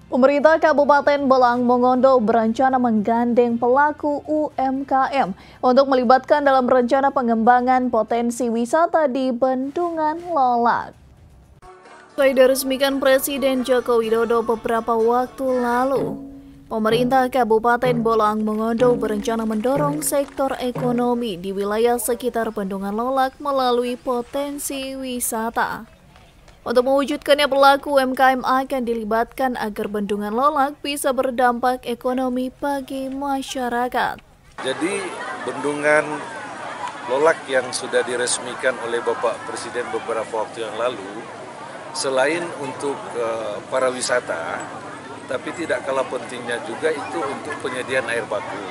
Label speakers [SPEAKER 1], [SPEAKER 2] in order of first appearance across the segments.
[SPEAKER 1] Pemerintah Kabupaten Bolang Mongondo berencana menggandeng pelaku UMKM untuk melibatkan dalam rencana pengembangan potensi wisata di Bendungan Lolak. Sesuai diresmikan Presiden Joko Widodo beberapa waktu lalu, pemerintah Kabupaten Bolang Mongondo berencana mendorong sektor ekonomi di wilayah sekitar Bendungan Lolak melalui potensi wisata. Untuk mewujudkannya, pelaku UMKM akan dilibatkan agar Bendungan Lolak bisa berdampak ekonomi bagi masyarakat.
[SPEAKER 2] Jadi Bendungan Lolak yang sudah diresmikan oleh Bapak Presiden beberapa waktu yang lalu, selain untuk para wisata, tapi tidak kalah pentingnya juga itu untuk penyediaan air baku,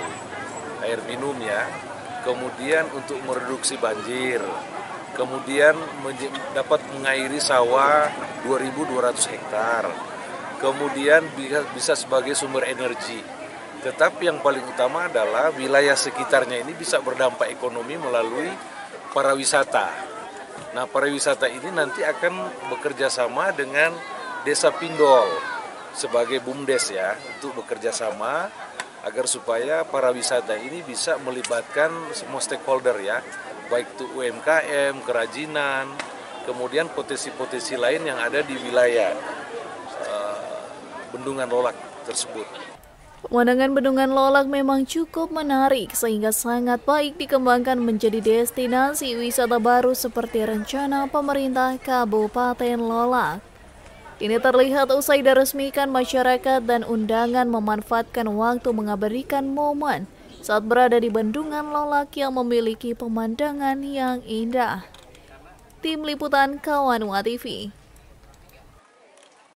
[SPEAKER 2] air minum ya, kemudian untuk mereduksi banjir, kemudian dapat mengairi sawah 2.200 hektar, kemudian bisa sebagai sumber energi. Tetapi yang paling utama adalah wilayah sekitarnya ini bisa berdampak ekonomi melalui pariwisata. Nah, pariwisata ini nanti akan bekerja sama dengan Desa Pindol sebagai BUMDes ya, untuk bekerja sama agar supaya pariwisata ini bisa melibatkan semua stakeholder ya, baik itu UMKM, kerajinan, kemudian potensi-potensi lain yang ada di wilayah Bendungan Lolak tersebut.
[SPEAKER 1] Pemandangan Bendungan Lolak memang cukup menarik sehingga sangat baik dikembangkan menjadi destinasi wisata baru seperti rencana pemerintah Kabupaten Lolak. Ini terlihat usai diresmikan, masyarakat dan undangan memanfaatkan waktu mengabadikan momen saat berada di Bendungan Lolak yang memiliki pemandangan yang indah. Tim Liputan Kawanua TV.